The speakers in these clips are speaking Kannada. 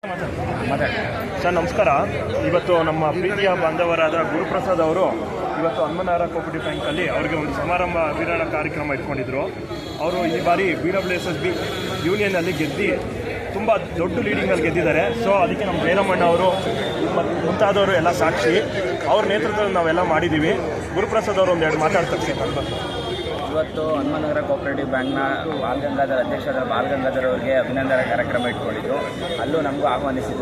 ಸರ್ ನಮಸ್ಕಾರ. ಇವತ್ತು ನಮ್ಮ ಪ್ರೀತಿಯ ಬಾಂಧವರಾದ ಗುರುಪ್ರಸಾದ್ ಅವರು ಇವತ್ತು ಹನುಮನಾರ ಕೋಆಪರೇಟಿವ್ ಬ್ಯಾಂಕಲ್ಲಿ ಅವರಿಗೆ ಒಂದು ಸಮಾರಂಭ ವಿರಾಳ ಕಾರ್ಯಕ್ರಮ ಇಟ್ಕೊಂಡಿದ್ರು. ಅವರು ಈ ಬಾರಿ BWSSB ಯೂನಿಯನಲ್ಲಿ ಗೆದ್ದು ತುಂಬ ದೊಡ್ಡ ಲೀಡಿಂಗಲ್ಲಿ ಗೆದ್ದಿದ್ದಾರೆ. ಸೊ ಅದಕ್ಕೆ ನಮ್ಮ ಜಯರಾಮಣ್ಣ ಅವರು ಮತ್ತು ಮುಂತಾದವರು ಎಲ್ಲ ಸಾಕ್ಷಿ. ಅವ್ರ ನೇತೃತ್ವದಲ್ಲಿ ನಾವೆಲ್ಲ ಮಾಡಿದ್ದೀವಿ. ಗುರುಪ್ರಸಾದ್ ಅವರು ಒಂದೆರಡು ಮಾತಾಡ್ತಾರೆ ಸರ್ ನನ್ನ ಬಗ್ಗೆ. ಇವತ್ತು ಹನುಮನಗರ ಕೋಆಪರೇಟಿವ್ ಬ್ಯಾಂಕ್ನ ಬಾಲಗಂಗಾಧರ್ ಅಧ್ಯಕ್ಷರಾದ ಬಾಲಗಂಗಾಧರ್ ಅವರಿಗೆ ಅಭಿನಂದನಾ ಕಾರ್ಯಕ್ರಮ ಇಟ್ಕೊಂಡಿದ್ರು. ಅಲ್ಲೂ ನಮಗೂ ಆಹ್ವಾನಿಸಿ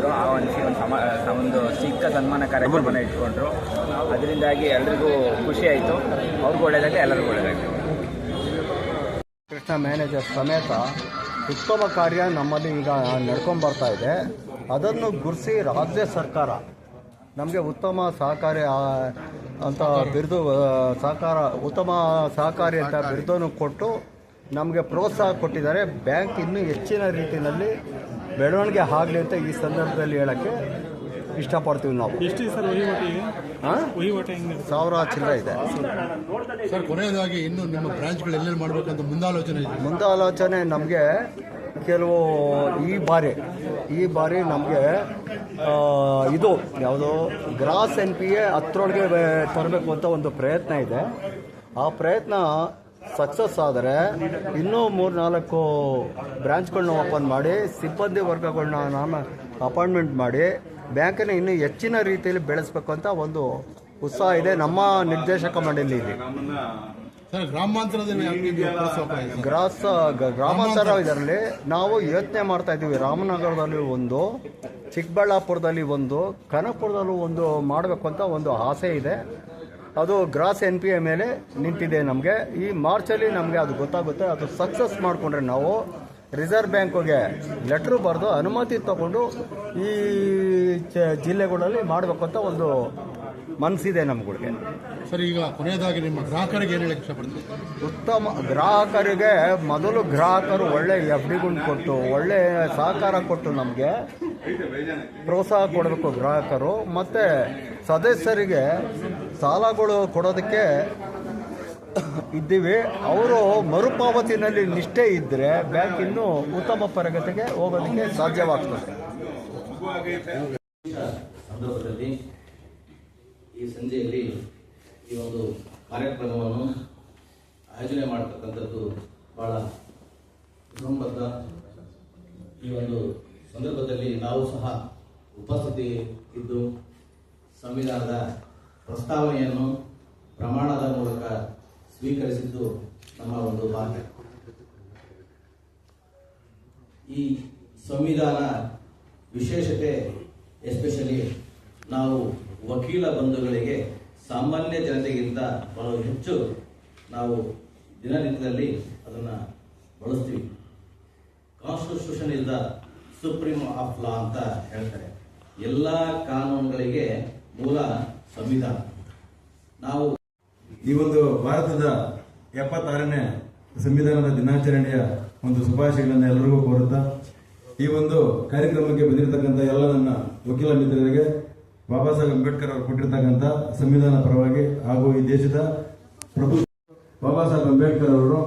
ಒಂದು ಚಿಕ್ಕ ಸನ್ಮಾನ ಕಾರ್ಯಕ್ರಮನ ಇಟ್ಕೊಂಡ್ರು. ಅದರಿಂದಾಗಿ ಎಲ್ರಿಗೂ ಖುಷಿ ಆಯಿತು. ಅವ್ರಿಗೂ ಒಳ್ಳೆಯದಾಗಲಿ, ಎಲ್ಲರಿಗೂ ಒಳ್ಳೆಯದಾಗಲಿ. ಕೃಷ್ಣ ಮ್ಯಾನೇಜರ್ ಸಮೇತ ಉತ್ತಮ ಕಾರ್ಯ ನಮ್ಮಲ್ಲಿ ಈಗ ನಡ್ಕೊಂಡ್ಬರ್ತಾ ಇದೆ. ಅದನ್ನು ಗುರುಸಿ ರಾಜ್ಯ ಸರ್ಕಾರ ನಮಗೆ ಉತ್ತಮ ಸಹಕಾರಿ ಅಂತ ಬಿರುದು ಉತ್ತಮ ಸಹಕಾರಿ ಅಂತ ಬಿರುದನ್ನು ಕೊಟ್ಟು ನಮಗೆ ಪ್ರೋತ್ಸಾಹ ಕೊಟ್ಟಿದ್ದಾರೆ. ಬ್ಯಾಂಕ್ ಇನ್ನೂ ಹೆಚ್ಚಿನ ರೀತಿಯಲ್ಲಿ ಬೆಳವಣಿಗೆ ಆಗಲಿ ಅಂತ ಈ ಸಂದರ್ಭದಲ್ಲಿ ಹೇಳೋಕ್ಕೆ ಇಷ್ಟಪಡ್ತೀವಿ ನಾವು. ಎಷ್ಟು ಸರ್ ವಹಿವಾಟು 1000 ಚಿಲ್ಲರೆ ಇದೆ ಸರ್. ಕೊನೆಯದಾಗಿ ಇನ್ನು ನಿಮ್ಮ ಬ್ರಾಂಚ್ಗಳು ಎಲ್ಲೆಲ್ಲಿ ಮಾಡಬೇಕಂತ ಮುಂದಾಲೋಚನೆ ನಮಗೆ ಕೆಲವು ಈ ಬಾರಿ ನಮಗೆ ಇದು ಯಾವುದೋ ಗ್ರಾಸ್ NPA ಹತ್ತರೊಳಗೆ ತರಬೇಕು ಅಂತ ಒಂದು ಪ್ರಯತ್ನ ಇದೆ. ಆ ಪ್ರಯತ್ನ ಸಕ್ಸಸ್ ಆದರೆ ಇನ್ನೂ 3-4 ಬ್ರಾಂಚ್ಗಳನ್ನ ಓಪನ್ ಮಾಡಿ ಸಿಬ್ಬಂದಿ ವರ್ಗಗಳನ್ನ ನಾನು ಅಪಾಯಿಂಟ್ಮೆಂಟ್ ಮಾಡಿ ಬ್ಯಾಂಕನ್ನು ಇನ್ನೂ ಹೆಚ್ಚಿನ ರೀತಿಯಲ್ಲಿ ಬೆಳೆಸಬೇಕು ಅಂತ ಒಂದು ಉತ್ಸಾಹ ಇದೆ ನಮ್ಮ ನಿರ್ದೇಶಕ ಮಂಡಳಿಯಲ್ಲಿ. ಗ್ರಾಮಾಂತರ ಇದರಲ್ಲಿ ನಾವು ಯೋಚನೆ ಮಾಡ್ತಾ ಇದ್ದೀವಿ. ರಾಮನಗರದಲ್ಲಿ ಒಂದು, ಚಿಕ್ಕಬಳ್ಳಾಪುರದಲ್ಲಿ ಒಂದು, ಕನಕಪುರದಲ್ಲೂ ಒಂದು ಮಾಡಬೇಕು ಅಂತ ಒಂದು ಆಸೆ ಇದೆ. ಅದು ಗ್ರಾಸ್ NPA ಮೇಲೆ ನಿಂತಿದೆ. ನಮಗೆ ಈ ಮಾರ್ಚಲ್ಲಿ ನಮಗೆ ಅದು ಗೊತ್ತಾಗುತ್ತೆ. ಅದು ಸಕ್ಸಸ್ ಮಾಡಿಕೊಂಡ್ರೆ ನಾವು ರಿಸರ್ವ್ ಬ್ಯಾಂಕ್ಗೆ ಲೆಟ್ರು ಬರೆದು ಅನುಮತಿ ತಗೊಂಡು ಈ ಜಿಲ್ಲೆಗಳಲ್ಲಿ ಮಾಡಬೇಕು ಅಂತ ಒಂದು ಮನಸ್ಸಿದೆ ನಮ್ಗಳಿಗೆ. ಸರ್, ಈಗ ಕೊನೆಯದಾಗಿ ನಿಮ್ಮ ಗ್ರಾಹಕರಿಗೆ ಏನು ಹೇಳಕ್ಕೆ ಇಷ್ಟಪಡ್ತೀವಿ? ಉತ್ತಮ ಗ್ರಾಹಕರಿಗೆ ಮೊದಲು ಗ್ರಾಹಕರು ಒಳ್ಳೆ FDಗಳನ್ನ ಕೊಟ್ಟು ಒಳ್ಳೆ ಸಹಕಾರ ಕೊಟ್ಟು ನಮಗೆ ಪ್ರೋತ್ಸಾಹ ಕೊಡಬೇಕು ಗ್ರಾಹಕರು. ಮತ್ತು ಸದಸ್ಯರಿಗೆ ಸಾಲಗಳು ಕೊಡೋದಕ್ಕೆ ಇದ್ದೀವಿ. ಅವರು ಮರುಪಾವತಿನಲ್ಲಿ ನಿಷ್ಠೆ ಇದ್ದರೆ ಬ್ಯಾಂಕ್ ಇನ್ನೂ ಉತ್ತಮ ಪ್ರಗತಿಗೆ ಹೋಗೋದಕ್ಕೆ ಸಾಧ್ಯವಾಗ್ತದೆ. ಸಂದರ್ಭದಲ್ಲಿ ಈ ಸಂಜೆಯಲ್ಲಿ ಈ ಒಂದು ಕಾರ್ಯಕ್ರಮವನ್ನು ಆಯೋಜನೆ ಮಾಡತಕ್ಕಂಥದ್ದು ಬಹಳ ಸಂಬದ್ಧ. ಈ ಒಂದು ಸಂದರ್ಭದಲ್ಲಿ ನಾವು ಸಹ ಉಪಸ್ಥಿತಿ ಇದ್ದು ಸಂವಿಧಾನದ ಪ್ರಸ್ತಾವನೆಯನ್ನು ಪ್ರಮಾಣದ ಮೂಲಕ ಸ್ವೀಕರಿಸಿದ್ದು ನಮ್ಮ ಒಂದು ಭಾಗ್ಯ. ಈ ಸಂವಿಧಾನ ವಿಶೇಷತೆ ಎಸ್ಪೆಷಲಿ ನಾವು ವಕೀಲ ಬಂಧುಗಳಿಗೆ ಸಾಮಾನ್ಯ ಜನತೆಗಿಂತ ಬಹಳ ಹೆಚ್ಚು ನಾವು ದಿನನಿತ್ಯದಲ್ಲಿ ಅದನ್ನು ಬಳಸ್ತೀವಿ. Constitution is the supreme of law ಅಂತ ಹೇಳ್ತಾರೆ. ಎಲ್ಲ ಕಾನೂನುಗಳಿಗೆ ಮೂಲ ಸಂವಿಧಾನ. ನಾವು ಈ ಒಂದು ಭಾರತದ 76ನೇ ಸಂವಿಧಾನದ ದಿನಾಚರಣೆಯ ಒಂದು ಶುಭಾಶಯಗಳನ್ನು ಎಲ್ಲರಿಗೂ ಕೋರುತ್ತಾ, ಈ ಒಂದು ಕಾರ್ಯಕ್ರಮಕ್ಕೆ ಬಂದಿರತಕ್ಕಂಥ ಎಲ್ಲ ನನ್ನ ವಕೀಲ ಮಿತ್ರರಿಗೆ ಬಾಬಾ ಸಾಹೇಬ್ ಅಂಬೇಡ್ಕರ್ ಅವರು ಕೊಟ್ಟಿರ್ತಕ್ಕಂಥ ಸಂವಿಧಾನ ಪರವಾಗಿ ಹಾಗೂ ಈ ದೇಶದ ಪ್ರಭು ಬಾಬಾ ಸಾಹೇಬ್ ಅಂಬೇಡ್ಕರ್ ಅವರು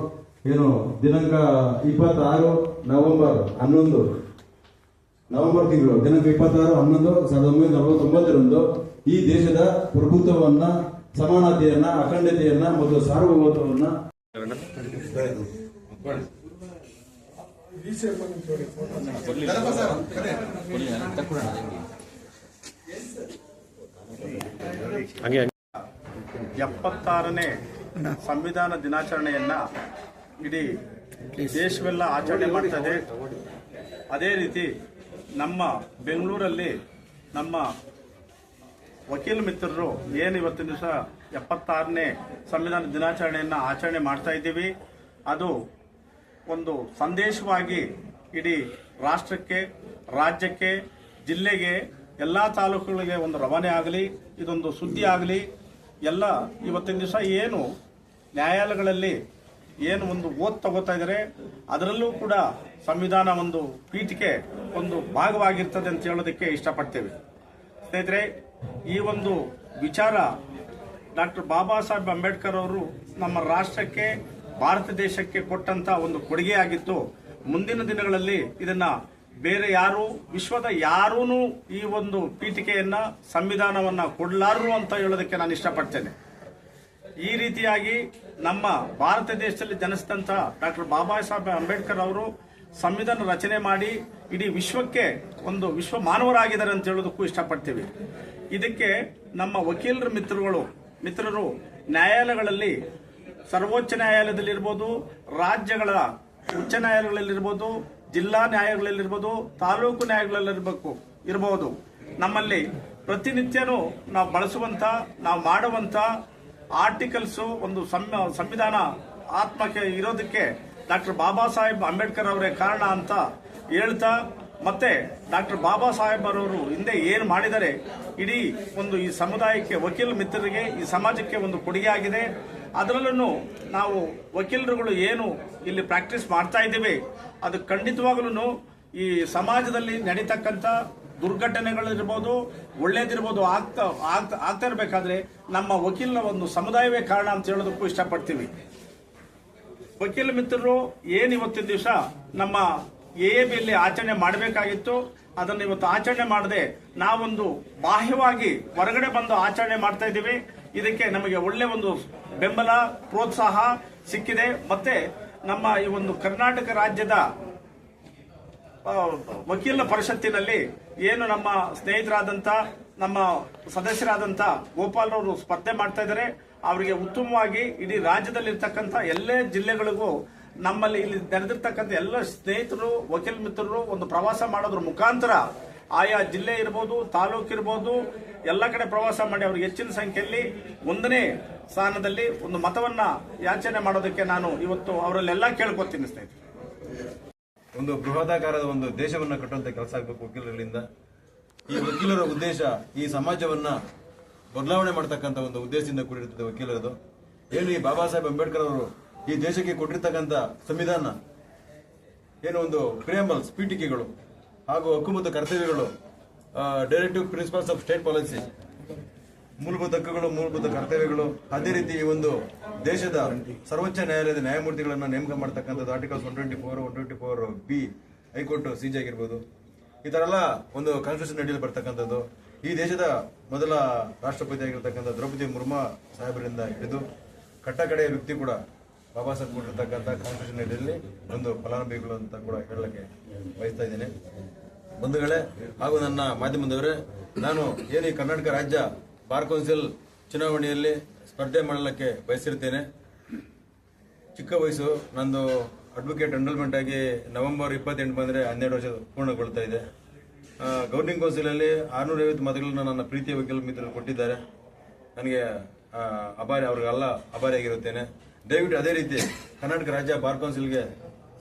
ಏನು ದಿನಾಂಕ 26 ನವೆಂಬರ್ ತಿಂಗಳು ದಿನಾಂಕ 26/11/1949 ಈ ದೇಶದ ಪ್ರಭುತ್ವವನ್ನ, ಸಮಾನತೆಯನ್ನ, ಅಖಂಡತೆಯನ್ನ ಮತ್ತು ಸಾರ್ವಭೌಮತ್ವವನ್ನ ಹಂಗೆ 76ನೇ ಸಂವಿಧಾನ ದಿನಾಚರಣೆಯನ್ನ ಇಡೀ ದೇಶವೆಲ್ಲ ಆಚರಣೆ ಮಾಡ್ತದೆ. ಅದೇ ರೀತಿ ನಮ್ಮ ಬೆಂಗಳೂರಲ್ಲಿ ನಮ್ಮ ವಕೀಲ ಮಿತ್ರರು ಏನು ಇವತ್ತಿನ ದಿವಸ 76ನೇ ಸಂವಿಧಾನ ದಿನಾಚರಣೆಯನ್ನು ಆಚರಣೆ ಮಾಡ್ತಾ ಇದ್ದೀವಿ. ಅದು ಒಂದು ಸಂದೇಶವಾಗಿ ಇಡೀ ರಾಷ್ಟ್ರಕ್ಕೆ, ರಾಜ್ಯಕ್ಕೆ, ಜಿಲ್ಲೆಗೆ, ಎಲ್ಲ ತಾಲೂಕುಗಳಿಗೆ ಒಂದು ರವಾನೆ ಆಗಲಿ, ಇದೊಂದು ಸುದ್ದಿ ಆಗಲಿ. ಎಲ್ಲ ಇವತ್ತಿನ ದಿವಸ ಏನು ನ್ಯಾಯಾಲಯಗಳಲ್ಲಿ ಏನು ಒಂದು ತಗೋತಾ ಇದ್ದಾರೆ, ಅದರಲ್ಲೂ ಕೂಡ ಸಂವಿಧಾನ ಒಂದು ಪೀಠಿಕೆ ಒಂದು ಭಾಗವಾಗಿರ್ತದೆ ಅಂತ ಹೇಳೋದಕ್ಕೆ ಇಷ್ಟಪಡ್ತೇವೆ. ಸ್ನೇಹಿತರೆ, ಈ ಒಂದು ವಿಚಾರ ಡಾಕ್ಟರ್ ಬಾಬಾ ಸಾಹೇಬ್ ಅಂಬೇಡ್ಕರ್ ಅವರು ನಮ್ಮ ರಾಷ್ಟ್ರಕ್ಕೆ, ಭಾರತ ದೇಶಕ್ಕೆ ಕೊಟ್ಟಂತ ಒಂದು ಕೊಡುಗೆಯಾಗಿತ್ತು. ಮುಂದಿನ ದಿನಗಳಲ್ಲಿ ಇದನ್ನ ಬೇರೆ ಯಾರು ವಿಶ್ವದ ಯಾರೂ ಈ ಒಂದು ಪೀಠಿಕೆಯನ್ನ ಸಂವಿಧಾನವನ್ನ ಕೊಡಲಾರರು ಅಂತ ಹೇಳೋದಕ್ಕೆ ನಾನು ಇಷ್ಟಪಡ್ತೇನೆ. ಈ ರೀತಿಯಾಗಿ ನಮ್ಮ ಭಾರತ ದೇಶದಲ್ಲಿ ಜನಿಸಿದಂತ ಡಾಕ್ಟರ್ ಬಾಬಾ ಸಾಹೇಬ್ ಅಂಬೇಡ್ಕರ್ ಅವರು ಸಂವಿಧಾನ ರಚನೆ ಮಾಡಿ ಇಡೀ ವಿಶ್ವಕ್ಕೆ ಒಂದು ವಿಶ್ವ ಮಾನವರಾಗಿದ್ದಾರೆ ಅಂತ ಹೇಳೋದಕ್ಕೂ ಇಷ್ಟಪಡ್ತೀವಿ. ಇದಕ್ಕೆ ನಮ್ಮ ವಕೀಲರ ಮಿತ್ರರು ನ್ಯಾಯಾಲಯಗಳಲ್ಲಿ ಸರ್ವೋಚ್ಚ ನ್ಯಾಯಾಲಯದಲ್ಲಿರ್ಬೋದು, ರಾಜ್ಯಗಳ ಉಚ್ಚ ನ್ಯಾಯಾಲಯಗಳಲ್ಲಿರ್ಬೋದು, ಜಿಲ್ಲಾ ನ್ಯಾಯಾಲಯಗಳಲ್ಲಿರ್ಬೋದು, ತಾಲೂಕು ನ್ಯಾಯಾಲಯಗಳಲ್ಲಿರ್ಬೋದು, ನಮ್ಮಲ್ಲಿ ಪ್ರತಿನಿತ್ಯನೂ ನಾವು ಬಳಸುವಂತ ನಾವು ಮಾಡುವಂತ ಆರ್ಟಿಕಲ್ಸ್ ಒಂದು ಸಂವಿಧಾನ ಆತ್ಮಕ್ಕೆ ಇರೋದಕ್ಕೆ ಡಾಕ್ಟರ್ ಬಾಬಾ ಸಾಹೇಬ್ ಅಂಬೇಡ್ಕರ್ ಅವರೇ ಕಾರಣ ಅಂತ ಹೇಳ್ತಾ, ಮತ್ತೆ ಡಾಕ್ಟರ್ ಬಾಬಾ ಸಾಹೇಬ್ ಅವರು ಹಿಂದೆ ಏನು ಮಾಡಿದರೆ ಇಡೀ ಒಂದು ಈ ಸಮುದಾಯಕ್ಕೆ ವಕೀಲ ಮಿತ್ರರಿಗೆ ಈ ಸಮಾಜಕ್ಕೆ ಒಂದು ಕೊಡುಗೆ ಆಗಿದೆ. ಅದರಲ್ಲೂ ನಾವು ವಕೀಲರುಗಳು ಏನು ಇಲ್ಲಿ ಪ್ರಾಕ್ಟೀಸ್ ಮಾಡ್ತಾ ಇದ್ದೀವಿ ಅದು ಖಂಡಿತವಾಗ್ಲೂ ಈ ಸಮಾಜದಲ್ಲಿ ನಡೀತಕ್ಕಂಥ ದುರ್ಘಟನೆಗಳಿರ್ಬೋದು, ಒಳ್ಳೇದಿರ್ಬೋದು ಆಗ್ತಾ ಇರಬೇಕಾದ್ರೆ ನಮ್ಮ ವಕೀಲರ ಒಂದು ಸಮುದಾಯವೇ ಕಾರಣ ಅಂತ ಹೇಳೋದಕ್ಕೂ ಇಷ್ಟಪಡ್ತೀವಿ. ವಕೀಲ ಮಿತ್ರರು ಏನು ಇವತ್ತಿನ ದಿವಸ ನಮ್ಮ ಎಎಬಿಯಲ್ಲಿ ಆಚರಣೆ ಮಾಡಬೇಕಾಗಿತ್ತು, ಅದನ್ನು ಇವತ್ತು ಆಚರಣೆ ಮಾಡದೆ ನಾವೊಂದು ಬಾಹ್ಯವಾಗಿ ಹೊರಗಡೆ ಬಂದು ಆಚರಣೆ ಮಾಡ್ತಾ ಇದ್ದೀವಿ. ಇದಕ್ಕೆ ನಮಗೆ ಒಳ್ಳೆ ಒಂದು ಬೆಂಬಲ ಪ್ರೋತ್ಸಾಹ ಸಿಕ್ಕಿದೆ. ಮತ್ತೆ ನಮ್ಮ ಈ ಒಂದು ಕರ್ನಾಟಕ ರಾಜ್ಯದ ವಕೀಲರ ಪರಿಷತ್ತಿನಲ್ಲಿ ಏನು ನಮ್ಮ ಸ್ನೇಹಿತರಾದಂಥ ನಮ್ಮ ಸದಸ್ಯರಾದಂಥ ಗೋಪಾಲ್ರವರು ಸ್ಪರ್ಧೆ ಮಾಡ್ತಾ ಇದ್ದಾರೆ. ಅವರಿಗೆ ಉತ್ತಮವಾಗಿ ಇಡೀ ರಾಜ್ಯದಲ್ಲಿರ್ತಕ್ಕಂಥ ಎಲ್ಲೇ ಜಿಲ್ಲೆಗಳಿಗೂ ನಮ್ಮಲ್ಲಿ ಇಲ್ಲಿ ನಡೆದಿರ್ತಕ್ಕಂಥ ಎಲ್ಲ ಸ್ನೇಹಿತರು ವಕೀಲ ಮಿತ್ರರು ಒಂದು ಪ್ರವಾಸ ಮಾಡೋದ್ರ ಮುಖಾಂತರ ಆಯಾ ಜಿಲ್ಲೆ ಇರ್ಬೋದು, ತಾಲೂಕು ಇರ್ಬೋದು, ಎಲ್ಲ ಕಡೆ ಪ್ರವಾಸ ಮಾಡಿ ಅವ್ರಿಗೆ ಹೆಚ್ಚಿನ ಸಂಖ್ಯೆಯಲ್ಲಿ 1ನೇ ಸ್ಥಾನದಲ್ಲಿ ಒಂದು ಮತವನ್ನ ಯಾಚನೆ ಮಾಡೋದಕ್ಕೆ ನಾನು ಇವತ್ತು ಅವರಲ್ಲೆಲ್ಲ ಕೇಳ್ಕೊತೀನಿ ಸ್ನೇಹಿತರೆ. ಒಂದು ಬೃಹದಾಕಾರದ ಒಂದು ದೇಶವನ್ನ ಕಟ್ಟುವಂತ ಕೆಲಸ ಆಗಬೇಕು ವಕೀಲರಿಂದ. ಈ ವಕೀಲರ ಉದ್ದೇಶ ಈ ಸಮಾಜವನ್ನ ಬದಲಾವಣೆ ಮಾಡತಕ್ಕಂಥ ಒಂದು ಉದ್ದೇಶದಿಂದ ಕೂಡಿರ್ತದೆ ವಕೀಲರದು. ಏನು ಈ ಬಾಬಾ ಸಾಹೇಬ್ ಅಂಬೇಡ್ಕರ್ ಅವರು ಈ ದೇಶಕ್ಕೆ ಕೊಟ್ಟಿರ್ತಕ್ಕಂಥ ಸಂವಿಧಾನ ಏನು ಒಂದು ಪ್ರಿಯಂಬಲ್ಸ್ ಪೀಠಿಕೆಗಳು ಹಾಗೂ ಹಕ್ಕು ಮತ್ತು ಕರ್ತವ್ಯಗಳು, directive principles of state policy, ಮೂಲಭೂತ ಹಕ್ಕುಗಳು, ಮೂಲಭೂತ ಕರ್ತವ್ಯಗಳು, ಅದೇ ರೀತಿ ಈ ಒಂದು ದೇಶದ ಸರ್ವೋಚ್ಚ ನ್ಯಾಯಾಲಯದ ನ್ಯಾಯಮೂರ್ತಿಗಳನ್ನ ನೇಮಕ ಮಾಡತಕ್ಕಂಥದ್ದು ಆರ್ಟಿಕಲ್ಸ್ 124, 124B, ಹೈಕೋರ್ಟ್ CJ ಆಗಿರ್ಬೋದು. ಈ ತರ ಎಲ್ಲ ಒಂದು ಕಾನ್ಸ್ಟಿಟ್ಯೂಷನ್ ಅಡಿಯಲ್ಲಿ ಬರ್ತಕ್ಕಂಥದ್ದು. ಈ ದೇಶದ ಮೊದಲ ರಾಷ್ಟ್ರಪತಿ ಆಗಿರ್ತಕ್ಕಂಥ ದ್ರೌಪದಿ ಮುರ್ಮು ಸಾಹೇಬರಿಂದ ಹಿಡಿದು ಕಟ್ಟಕಡೆಯ ವ್ಯಕ್ತಿ ಕೂಡ ಬಾಬಾ ಸಾಹೇಬ್ ಕೊಟ್ಟಿರ್ತಕ್ಕಂಥ ಕಾನ್ಸ್ಟಿಟ್ಯೂಷನ್ ಅಡಿಯಲ್ಲಿ ಒಂದು ಫಲಾನುಭವಿಗಳು ಅಂತ ಕೂಡ ಹೇಳಲಿಕ್ಕೆ ಬಯಸ್ತಾ ಇದ್ದೇನೆ. ಬಂಧುಗಳೇ ಹಾಗೂ ನನ್ನ ಮಾಧ್ಯಮದವರೇ, ನಾನು ಏನು ಈ ಕರ್ನಾಟಕ ರಾಜ್ಯ ಬಾರ್ ಕೌನ್ಸಿಲ್ ಚುನಾವಣೆಯಲ್ಲಿ ಸ್ಪರ್ಧೆ ಮಾಡಲಿಕ್ಕೆ ಬಯಸಿರ್ತೇನೆ. ಚಿಕ್ಕ ವಯಸ್ಸು, ನಂದು ಅಡ್ವೊಕೇಟ್ ಎನ್ರೋಲ್ಮೆಂಟ್ ಆಗಿ ನವೆಂಬರ್ 28 ಬಂದರೆ 12 ವರ್ಷ ಪೂರ್ಣಗೊಳ್ತಾ ಇದೆ. ಗವರ್ನಿಂಗ್ ಕೌನ್ಸಿಲಲ್ಲಿ 650 ಮತಗಳನ್ನು ನನ್ನ ಪ್ರೀತಿಯ ವಕೀಲ ಮಿತ್ರರು ಕೊಟ್ಟಿದ್ದಾರೆ. ನನಗೆ ಅವ್ರಿಗೆಲ್ಲ ಆಭಾರಿಯಾಗಿರುತ್ತೇನೆ. ದಯವಿಟ್ಟು ಅದೇ ರೀತಿ ಕರ್ನಾಟಕ ರಾಜ್ಯ ಬಾರ್ ಕೌನ್ಸಿಲ್ಗೆ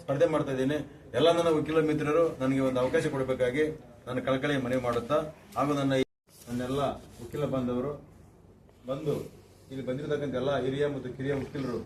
ಸ್ಪರ್ಧೆ ಮಾಡ್ತಾ ಇದ್ದೀನಿ. ಎಲ್ಲ ನನ್ನ ವಕೀಲ ಮಿತ್ರರು ನನಗೆ ಒಂದು ಅವಕಾಶ ಕೊಡಬೇಕಾಗಿ ನನ್ನ ಕಳಕಳಿ ಮನವಿ ಮಾಡುತ್ತಾ, ಹಾಗೂ ನನ್ನೆಲ್ಲ ವಕೀಲ ಬಾಂಧವರು ಬಂದು ಇಲ್ಲಿ ಬಂದಿರತಕ್ಕಂಥ ಎಲ್ಲ ಹಿರಿಯ ಮತ್ತು ಕಿರಿಯ ವಕೀಲರು